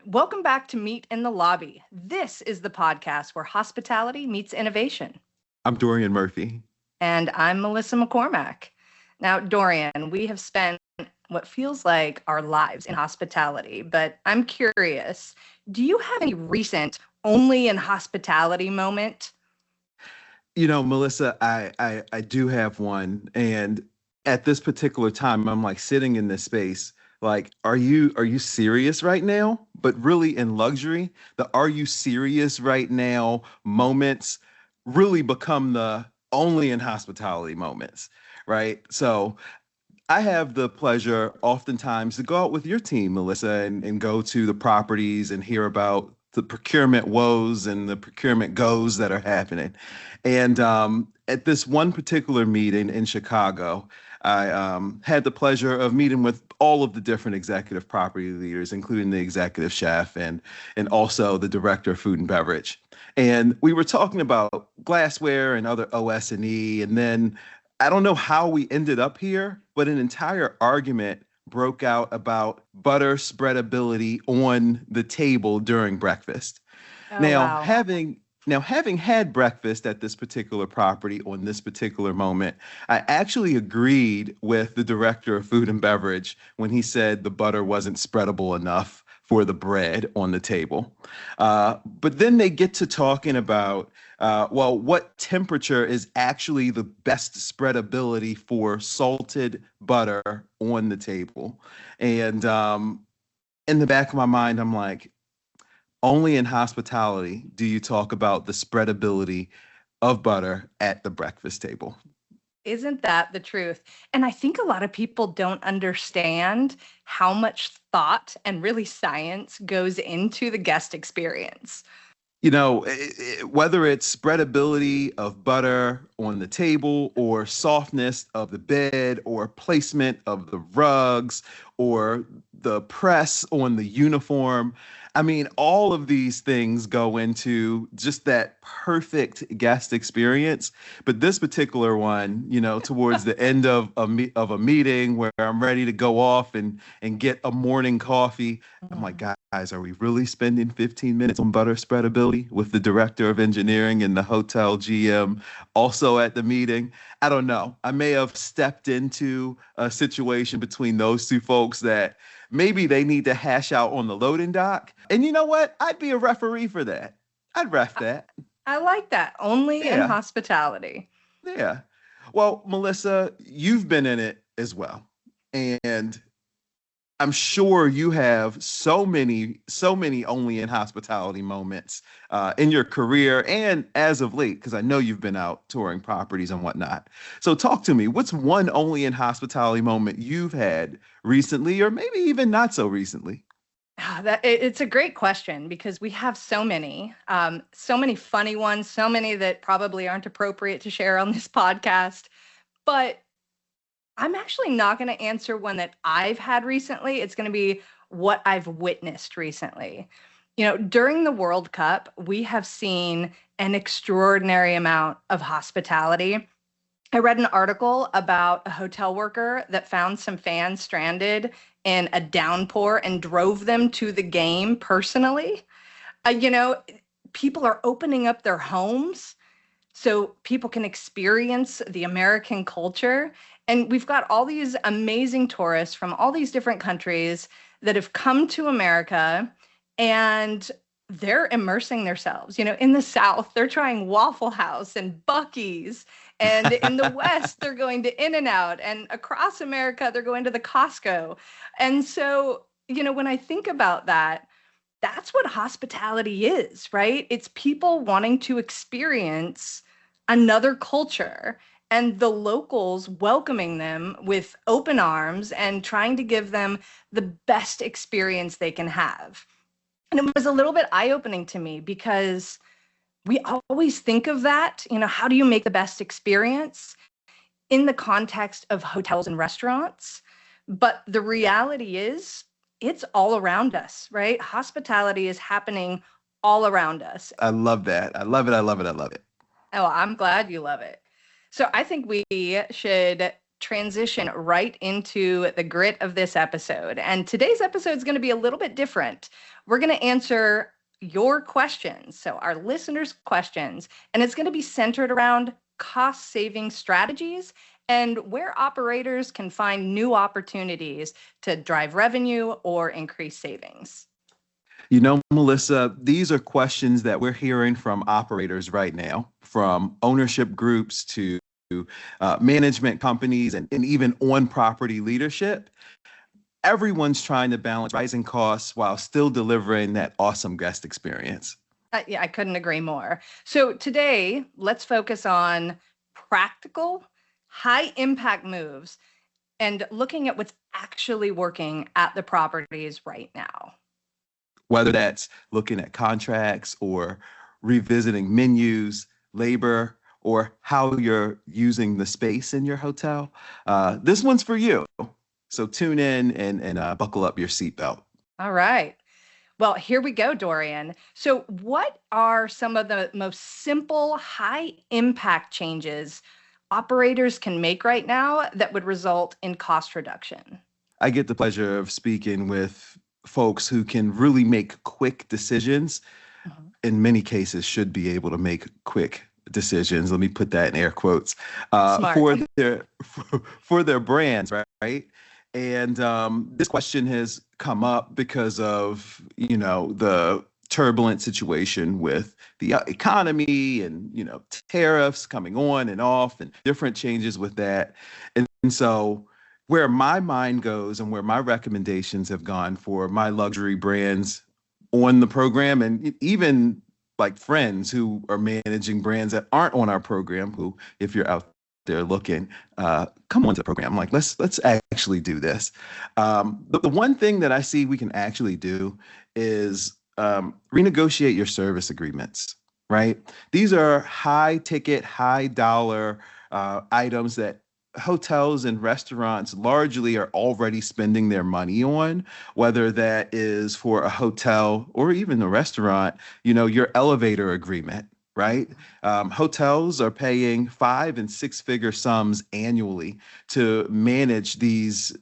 Welcome back to Meet in the Lobby. This is the podcast where hospitality meets innovation. I'm Dorien Murphy. And I'm Melissa McCormack. Now, Dorien, we have spent what feels like our lives in hospitality, but I'm curious, do you have any recent only in hospitality moment? Melissa, I do have one. And at this particular time, I'm like sitting in this space, like, are you serious right now? But really in luxury, the are you serious right now moments really become the only in hospitality moments, right? So I have the pleasure oftentimes to go out with your team, Melissa, and go to the properties and hear about the procurement woes and the procurement goes that are happening. And at this one particular meeting in Chicago, I had the pleasure of meeting with all of the different executive property leaders, including the executive chef and also the director of food and beverage. And we were talking about glassware and other OS&E, and then I don't know how we ended up here, but an entire argument broke out about butter spreadability on the table during breakfast. Oh, Now, wow. having had breakfast at this particular property on this particular moment, I actually agreed with the director of food and beverage when he said the butter wasn't spreadable enough for the bread on the table. But then they get to talking about, what temperature is actually the best spreadability for salted butter on the table. And in the back of my mind, I'm like, only in hospitality do you talk about the spreadability of butter at the breakfast table. Isn't that the truth? And I think a lot of people don't understand how much thought and really science goes into the guest experience. Whether it's spreadability of butter on the table or softness of the bed or placement of the rugs or the press on the uniform. I mean, all of these things go into just that perfect guest experience. But this particular one, towards the end of a meeting where I'm ready to go off and get a morning coffee, I'm like, guys, are we really spending 15 minutes on butter spreadability with the director of engineering and the hotel GM also at the meeting? I don't know. I may have stepped into a situation between those two folks that maybe they need to hash out on the loading dock. And you know what? I'd be a referee for that. I'd ref that. I like that. Only in Yeah, hospitality. yeah. Well, Melissa, you've been in it as well. And I'm sure you have so many only in hospitality moments in your career and as of late, because I know you've been out touring properties and whatnot. So talk to me. What's one only in hospitality moment you've had recently, or maybe even not so recently? It's a great question because we have so many funny ones, so many that probably aren't appropriate to share on this podcast. But I'm actually not going to answer one that I've had recently. It's going to be what I've witnessed recently. During the World Cup, we have seen an extraordinary amount of hospitality. I read an article about a hotel worker that found some fans stranded in a downpour and drove them to the game personally. Uh, you know, People are opening up their homes so people can experience the American culture. And we've got all these amazing tourists from all these different countries that have come to America and they're immersing themselves. In the South, they're trying Waffle House and Buc-ee's. And in the West, they're going to In-N-Out. And across America, they're going to the Costco. And so, when I think about that, that's what hospitality is, right? It's people wanting to experience another culture and the locals welcoming them with open arms and trying to give them the best experience they can have. And it was a little bit eye-opening to me because we always think of that, how do you make the best experience in the context of hotels and restaurants? But the reality is it's all around us, right? Hospitality is happening all around us. I love that. I love it. I love it. I love it. Oh, I'm glad you love it. So I think we should transition right into the grit of this episode. And today's episode is going to be a little bit different. We're going to answer your questions, so our listeners' questions, and it's going to be centered around cost saving strategies and where operators can find new opportunities to drive revenue or increase savings. You know, Melissa, these are questions that we're hearing from operators right now, from ownership groups to management companies and even on property leadership. Everyone's trying to balance rising costs while still delivering that awesome guest experience. Yeah, I couldn't agree more. So today, let's focus on practical, high impact moves and looking at what's actually working at the properties right now. Whether that's looking at contracts or revisiting menus, labor, or how you're using the space in your hotel, this one's for you. So tune in and buckle up your seatbelt. All right. Well, here we go, Dorien. So, what are some of the most simple, high impact changes operators can make right now that would result in cost reduction? I get the pleasure of speaking with folks who can really make quick decisions. Mhm. In many cases, should be able to make quick decisions. Let me put that in air quotes Smart. for their brands, right? And this question has come up because of the turbulent situation with the economy and tariffs coming on and off and different changes with that. And so where my mind goes and where my recommendations have gone for my luxury brands on the program, and even like friends who are managing brands that aren't on our program, who, if you're out there looking, come onto the program. Like, let's actually do this. The one thing that I see we can actually do is renegotiate your service agreements, right? These are high ticket, high dollar items that hotels and restaurants largely are already spending their money on, whether that is for a hotel or even a restaurant, your elevator agreement, right? Hotels are paying 5 and 6 figure sums annually to manage this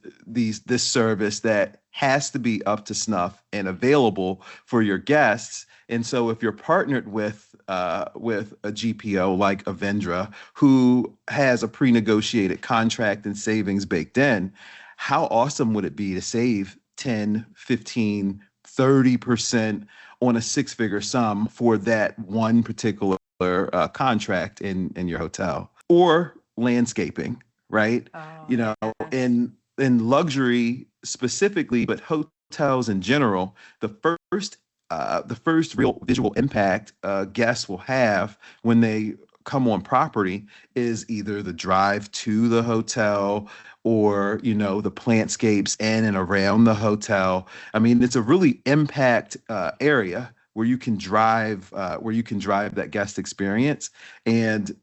service that has to be up to snuff and available for your guests. And so if you're partnered with a GPO like Avendra, who has a pre-negotiated contract and savings baked in, how awesome would it be to save 10, 15, 30% on a 6-figure sum for that one particular contract in your hotel? Or landscaping, right? Oh, yes. In luxury specifically, but hotels in general, the first real visual impact guests will have when they come on property is either the drive to the hotel or the plantscapes in and around the hotel. I mean, it's a really impact area where you can drive that guest experience. And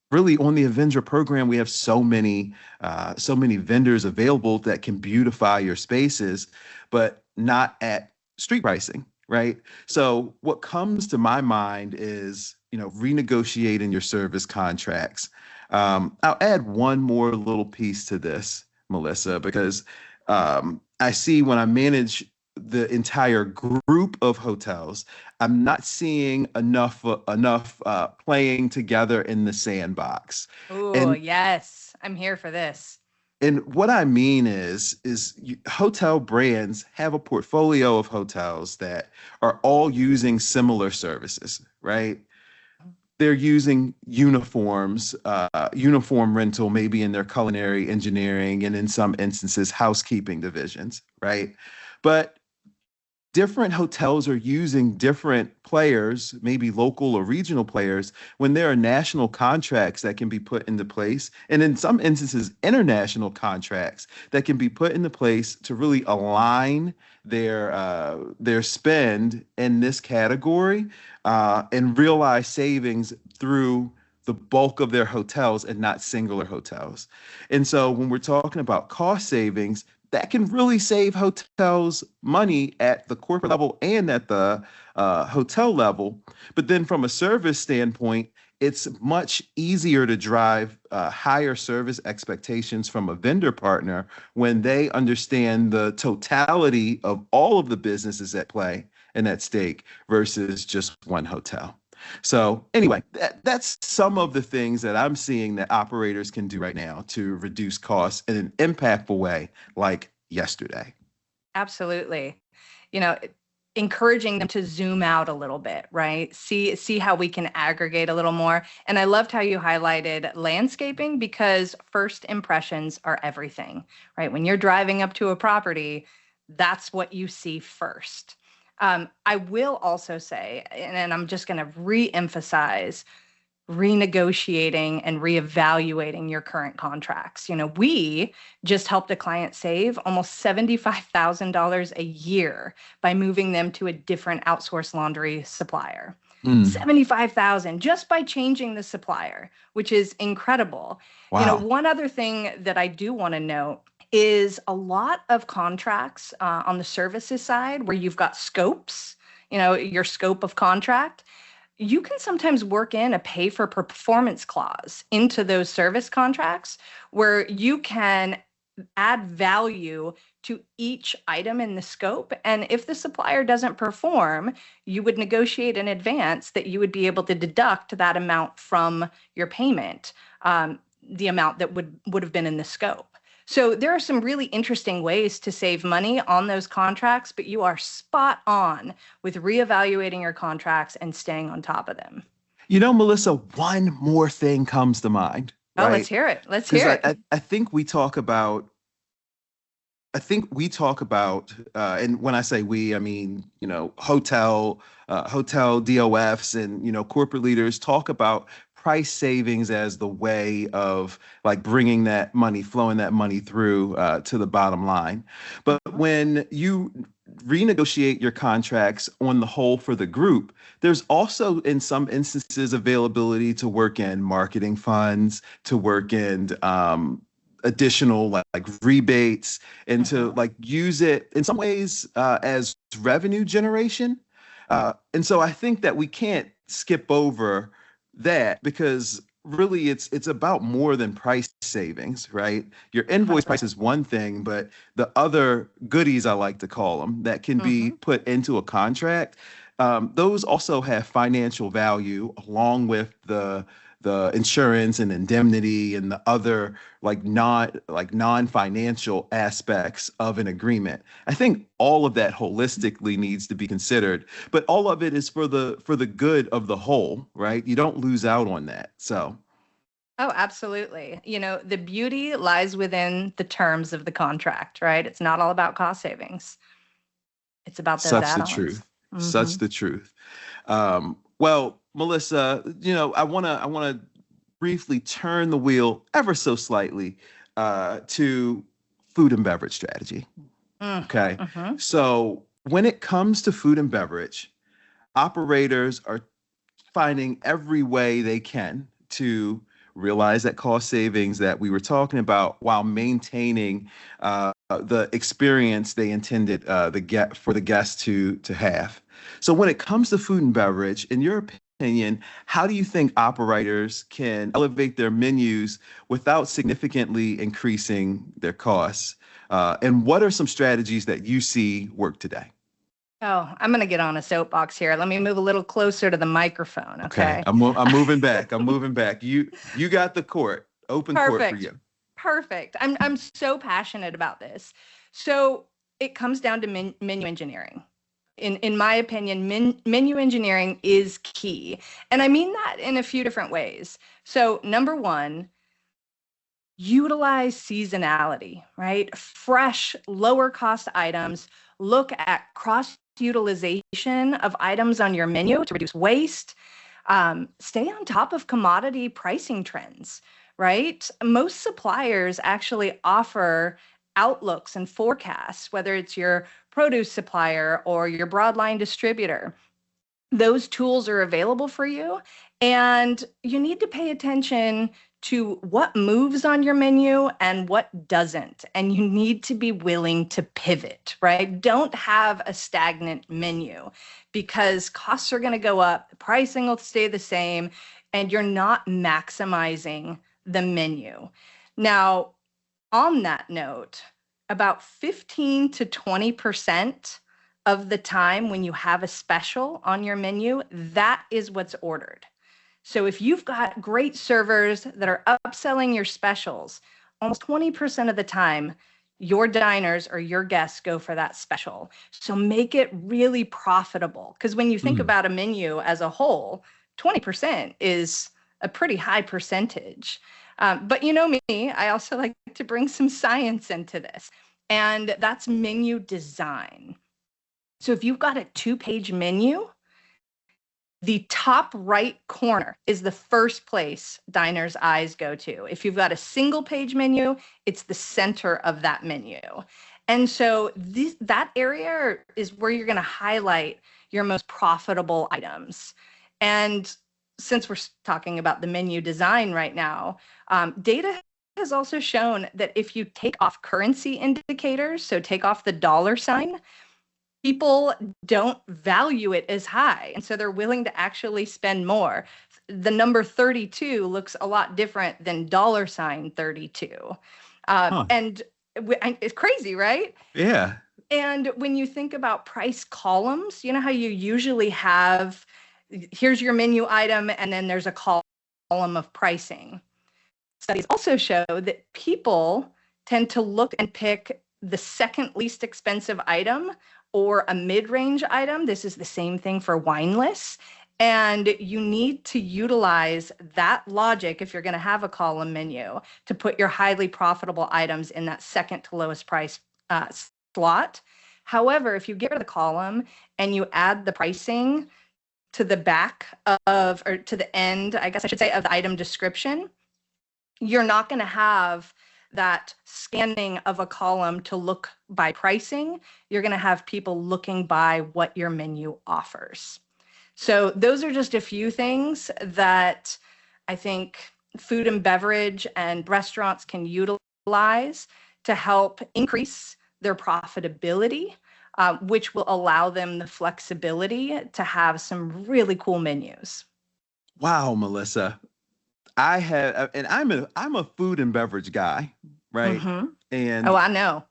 really, on the Avendra program, we have so many vendors available that can beautify your spaces, but not at street pricing, right? So what comes to my mind is, renegotiating your service contracts. I'll add one more little piece to this, Melissa, because I see when I manage the entire group of hotels, I'm not seeing enough playing together in the sandbox. Oh, And yes. I'm here for this. what I mean is hotel brands have a portfolio of hotels that are all using similar services, right? They're using uniforms, uniform rental, maybe in their culinary engineering, and in some instances, housekeeping divisions, right? But different hotels are using different players, maybe local or regional players, when there are national contracts that can be put into place, and in some instances, international contracts that can be put into place to really align their spend in this category and realize savings through the bulk of their hotels and not singular hotels. And so when we're talking about cost savings, that can really save hotels money at the corporate level and at the hotel level. But then from a service standpoint, it's much easier to drive higher service expectations from a vendor partner when they understand the totality of all of the businesses at play and at stake versus just one hotel. So anyway, that's some of the things that I'm seeing that operators can do right now to reduce costs in an impactful way, like yesterday. Absolutely. You know, encouraging them to zoom out a little bit, right? See how we can aggregate a little more. And I loved how you highlighted landscaping because first impressions are everything, right? When you're driving up to a property, that's what you see first. I will also say, and I'm just going to re-emphasize renegotiating and reevaluating your current contracts. We just helped a client save almost $75,000 a year by moving them to a different outsourced laundry supplier. 75,000 just by changing the supplier, which is incredible. Wow. One other thing that I do want to note is a lot of contracts on the services side where you've got scopes, your scope of contract. You can sometimes work in a pay for performance clause into those service contracts where you can add value to each item in the scope. And if the supplier doesn't perform, you would negotiate in advance that you would be able to deduct that amount from your payment, the amount that would have been in the scope. So there are some really interesting ways to save money on those contracts, but you are spot on with reevaluating your contracts and staying on top of them. Melissa, one more thing comes to mind, Oh, right? let's hear it. Let's hear it. I think we talk about, and when I say we, I mean, hotel DOFs and, corporate leaders talk about price savings as the way of like bringing that money, flowing that money through to the bottom line. But when you renegotiate your contracts on the whole for the group, there's also in some instances availability to work in marketing funds, to work in additional like rebates, and to like use it in some ways as revenue generation. And so I think that we can't skip over that because really it's about more than price savings, right? Your invoice price is one thing, but the other goodies, I like to call them, that can be put into a contract, those also have financial value along with the insurance and indemnity and the other non-financial aspects of an agreement. I think all of that holistically needs to be considered, but all of it is for the good of the whole, right? You don't lose out on that. So. Oh, absolutely. The beauty lies within the terms of the contract, right? It's not all about cost savings. It's about those Such the add-ons. truth. Such the truth. Well, Melissa, I want to briefly turn the wheel ever so slightly to food and beverage strategy. Okay. So when it comes to food and beverage, operators are finding every way they can to realize that cost savings that we were talking about while maintaining the experience they intended for the guests to have. So when it comes to food and beverage, in your opinion, how do you think operators can elevate their menus without significantly increasing their costs? And what are some strategies that you see work today? Oh, I'm going to get on a soapbox here. Let me move a little closer to the microphone. Okay. I'm moving back. I'm moving back. You got the court. Open court for you. Perfect. I'm so passionate about this. So it comes down to menu engineering. In my opinion, menu engineering is key. And I mean that in a few different ways. So number one, utilize seasonality, right? Fresh, lower cost items. Look at cross utilization of items on your menu to reduce waste. Stay on top of commodity pricing trends, right? Most suppliers actually offer outlooks and forecasts, whether it's your produce supplier or your broadline distributor. Those tools are available for you, and you need to pay attention to what moves on your menu and what doesn't. And you need to be willing to pivot, right? Don't have a stagnant menu because costs are going to go up, pricing will stay the same, and you're not maximizing the menu. Now, on that note, about 15 to 20% of the time when you have a special on your menu, that is what's ordered. So if you've got great servers that are upselling your specials, almost 20% of the time, your diners or your guests go for that special. So make it really profitable. Because when you think Mm. about a menu as a whole, 20% is a pretty high percentage. But you know me, I also like to bring some science into this, and that's menu design. So if you've got a 2-page menu, the top right corner is the first place diners' eyes go to. If you've got a single page menu, it's the center of that menu. And so that area is where you're going to highlight your most profitable items. And since we're talking about the menu design right now, data has also shown that if you take off currency indicators, so take off the dollar sign, people don't value it as high. And so they're willing to actually spend more. The number 32 looks a lot different than dollar sign 32. Huh. And it's crazy, right? Yeah. And when you think about price columns, you know how you usually have, here's your menu item, and then there's a column of pricing. Studies also show that people tend to look and pick the second least expensive item or a mid-range item. This is the same thing for wine lists. And you need to utilize that logic if you're going to have a column menu to put your highly profitable items in that second to lowest price slot. However, if you get rid of the column and you add the pricing to the back of, or to the end, I guess I should say, of the item description, you're not going to have that scanning of a column to look by pricing. You're going to have people looking by what your menu offers. So those are just a few things that I think food and beverage and restaurants can utilize to help increase their profitability, which will allow them the flexibility to have some really cool menus. Wow, Melissa. And I'm a food and beverage guy, right? Mm-hmm. Oh, And I know.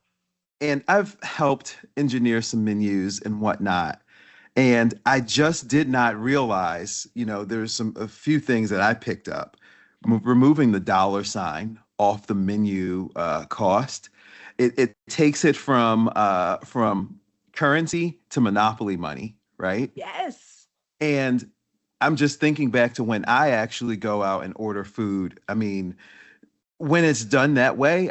and I've helped engineer some menus and whatnot. And I just did not realize, there's a few things that I picked up. Removing the dollar sign off the menu cost, it takes it from currency to monopoly money, right? Yes. And I'm just thinking back to when I actually go out and order food. I mean, when it's done that way,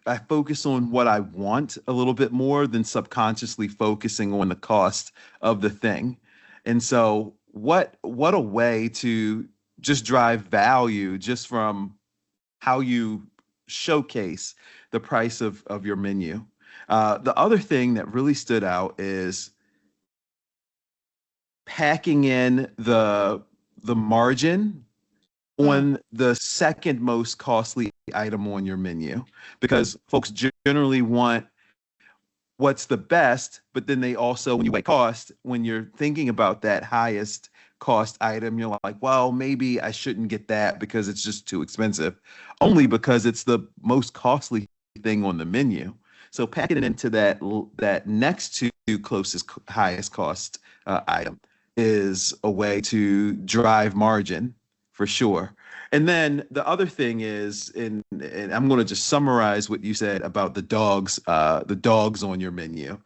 I focus on what I want a little bit more than subconsciously focusing on the cost of the thing. And so what a way to just drive value just from how you showcase the price of your menu. The other thing that really stood out is packing in the margin Mm. on the second most costly item on your menu, because folks generally want what's the best, but then they also, when you weigh cost, when you're thinking about that highest cost item, you're like, well, maybe I shouldn't get that because it's just too expensive, only because it's the most costly thing on the menu. So packing it into that next to closest highest cost item is a way to drive margin for sure. And then the other thing is, and I'm going to just summarize what you said about the dogs on your menu.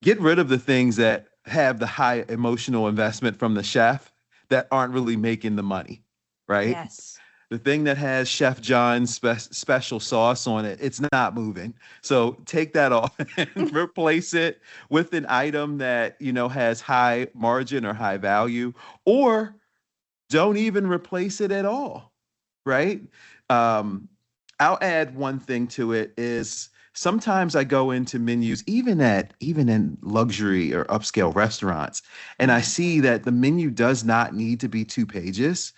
Get rid of the things that have the high emotional investment from the chef that aren't really making the money, right? Yes. The thing that has Chef John's special sauce on it, it's not moving. So take that off and replace it with an item that, has high margin or high value, or don't even replace it at all, right? Um, I'll add one thing to it is sometimes I go into menus, even in luxury or upscale restaurants, and I see that the menu does not need to be 2 pages.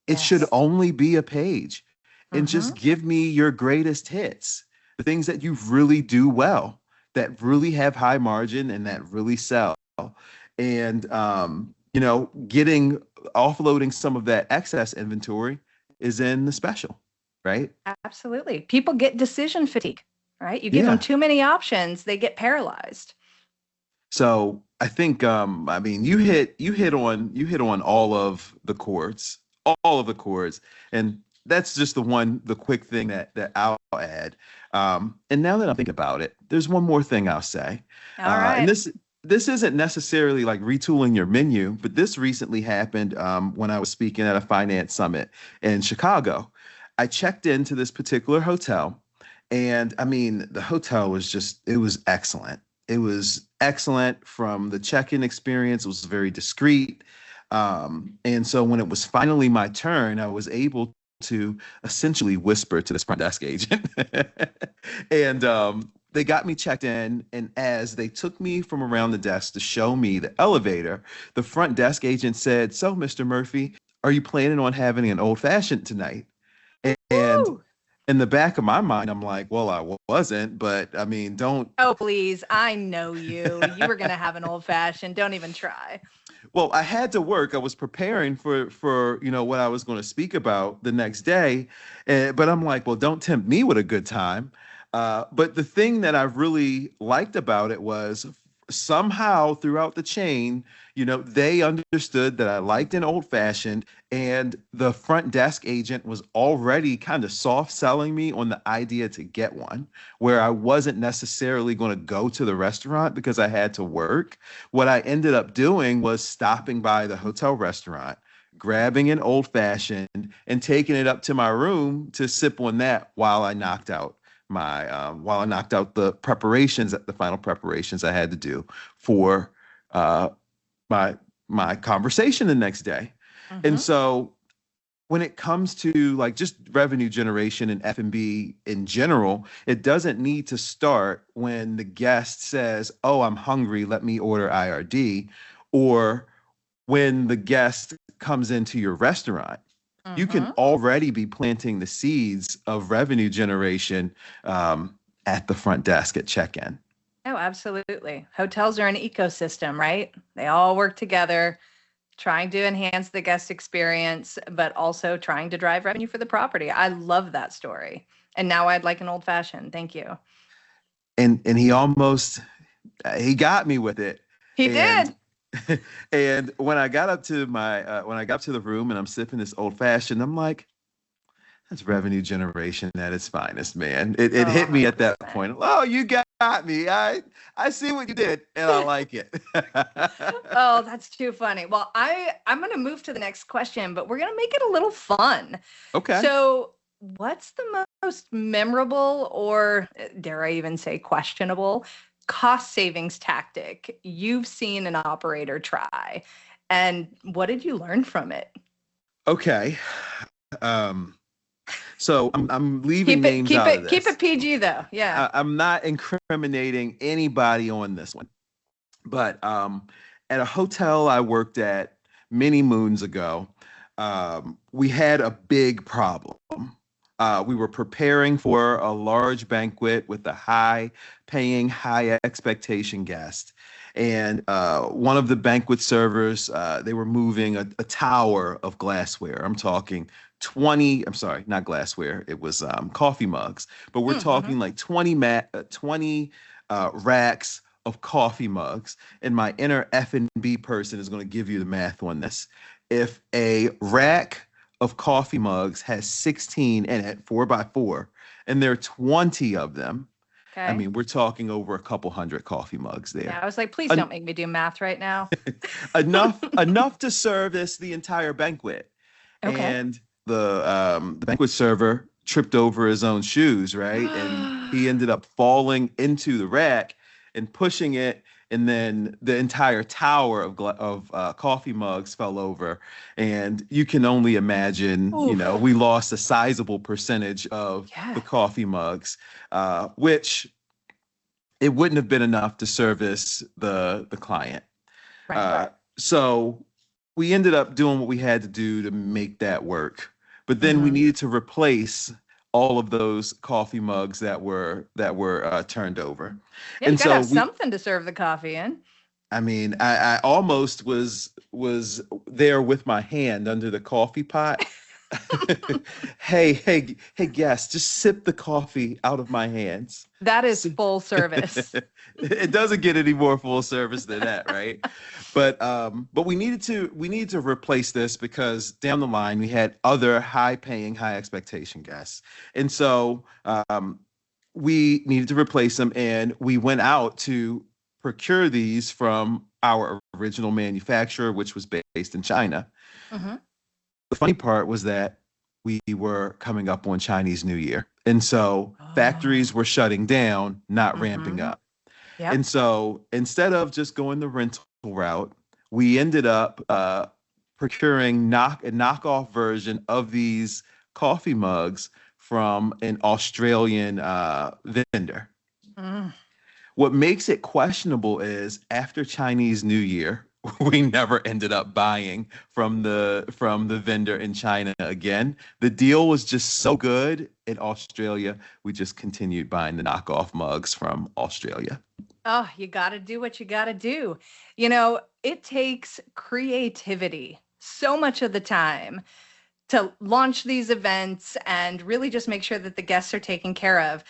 It should Yes. only be a page, and Mm-hmm. just give me your greatest hits, the things that you really do well, that really have high margin and that really sell. And getting offloading some of that excess inventory is in the special, right? Absolutely. People get decision fatigue, right? You give them Yeah. too many options, they get paralyzed. So I think I mean you hit on all of the chords, all of the chords, and that's just the quick thing that I'll add. And now that I'm thinking about it, there's one more thing I'll say, All and right. this isn't necessarily like retooling your menu, but this recently happened when I was speaking at a finance summit in Chicago. I checked into this particular hotel, and I mean the hotel was just it was excellent. It was excellent from the check-in experience. It was very discreet. And so when it was finally my turn, I was able to essentially whisper to this front desk agent. And they got me checked in. And as they took me from around the desk to show me the elevator, the front desk agent said, "So, Mr. Murphy, are you planning on having an old fashioned tonight?" And Woo! in the back of my mind, I'm like, well, I wasn't, but I mean, don't. Oh, please. I know you. You were going to have an old fashioned. Don't even try. Well, I had to work. I was preparing for what I was going to speak about the next day, but I'm like, well, don't tempt me with a good time. But the thing that I really liked about it was somehow throughout the chain, they understood that I liked an old fashioned, and the front desk agent was already kind of soft selling me on the idea to get one, where I wasn't necessarily going to go to the restaurant because I had to work. What I ended up doing was stopping by the hotel restaurant, grabbing an old fashioned, and taking it up to my room to sip on that while I knocked out the final preparations I had to do for uh, my my conversation the next day. And Hmm. so when it comes to like just revenue generation and F&B in general, it doesn't need to start when the guest says, "Oh, I'm hungry, let me order IRD," or when the guest comes into your restaurant. You can Hmm. already be planting the seeds of revenue generation at the front desk at check-in. Oh, absolutely. Hotels are an ecosystem, right? They all work together, trying to enhance the guest experience, but also trying to drive revenue for the property. I love that story. And now I'd like an old fashioned. Thank you. And he got me with it. He And did. and when I got up to the room and I'm sipping this old fashioned, I'm like, that's revenue generation at its finest, man. It Oh, hit me at that 100%. point. Oh, you got me. I see what you did, and I like it. Oh, that's too funny. Well, I'm going to move to the next question, but we're going to make it a little fun. Okay. So, what's the most memorable or dare I even say questionable cost savings tactic you've seen an operator try? And what did you learn from it? Okay. Um, so I'm leaving Keep it names keep out of it keep it this. PG though. Yeah. I'm not incriminating anybody on this one, but at a hotel I worked at many moons ago, we had a big problem. We were preparing for a large banquet with a high-paying, high-expectation guest. And one of the banquet servers, they were moving a tower of glassware. I'm talking 20, I'm sorry, not glassware. It was coffee mugs. But we're Mm-hmm. talking like 20 racks of coffee mugs. And my inner F&B person is going to give you the math on this. If a rack of coffee mugs has 16 in it, 4 by 4, and there are 20 of them, I Okay. mean, we're talking over a couple hundred coffee mugs Yeah, there. I was like, please don't En- make me do math right now. enough to service the entire banquet. Okay. And the banquet server tripped over his own shoes, right? And he ended up falling into the rack and pushing it, and then the entire tower of coffee mugs fell over. And you can only imagine, Oof. we lost a sizable percentage of the Yeah. coffee mugs, which it wouldn't have been enough to service the client. Right. So we ended up doing what we had to do to make that work. But then we Hmm. needed to replace all of those coffee mugs that were turned over. Yeah, you And got to so have we something to serve the coffee in. I mean, I almost was there with my hand under the coffee pot. Hey, guest, just sip the coffee out of my hands. That is Si- full service. It doesn't get any more full service than that, right? But we needed to replace this because down the line we had other high paying, high expectation guests. And so we needed to replace them, and we went out to procure these from our original manufacturer, which was based in China. Hmm. The funny part was that we were coming up on Chinese New Year. And so factories Oh. were shutting down, not ramping Hmm. up. Yep. And so instead of just going the rental route, we ended up procuring a knockoff version of these coffee mugs from an Australian vendor. Mm. What makes it questionable is after Chinese New Year, we never ended up buying from the vendor in China again. The deal was just so good in Australia, we just continued buying the knockoff mugs from Australia. Oh, you got to do what you got to do. It takes creativity so much of the time to launch these events and really just make sure that the guests are taken care of.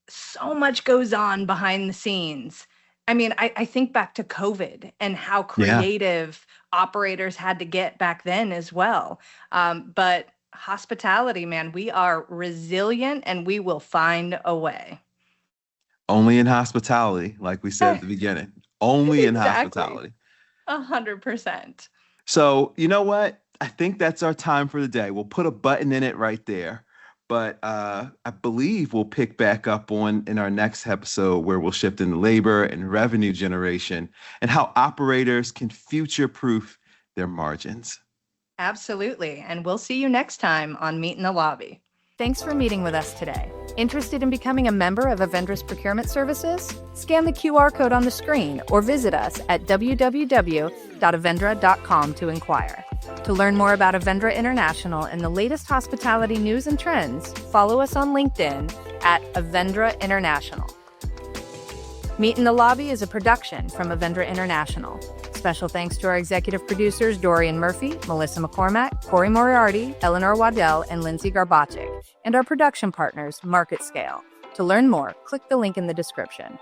So much goes on behind the scenes. I mean, I think back to COVID and how Yeah. creative operators had to get back then as well. But hospitality, man, we are resilient and we will find a way. Only in hospitality, like we said Eh, at the beginning. Only in exactly. hospitality. 100%. So, you know what? I think that's our time for the day. We'll put a button in it right there. But I believe we'll pick back up on in our next episode where we'll shift into labor and revenue generation and how operators can future proof their margins. Absolutely. And we'll see you next time on Meet in the Lobby. Thanks for meeting with us today. Interested in becoming a member of Avendra's procurement services? Scan the QR code on the screen or visit us at www.avendra.com to inquire. To learn more about Avendra International and the latest hospitality news and trends, follow us on LinkedIn at Avendra International. Meet in the Lobby is a production from Avendra International. Special thanks to our executive producers, Dorien Murphy, Melissa McCormack, Corey Moriarty, Eleanor Waddell, and Lindsay Garbachik, and our production partners, Market Scale. To learn more, click the link in the description.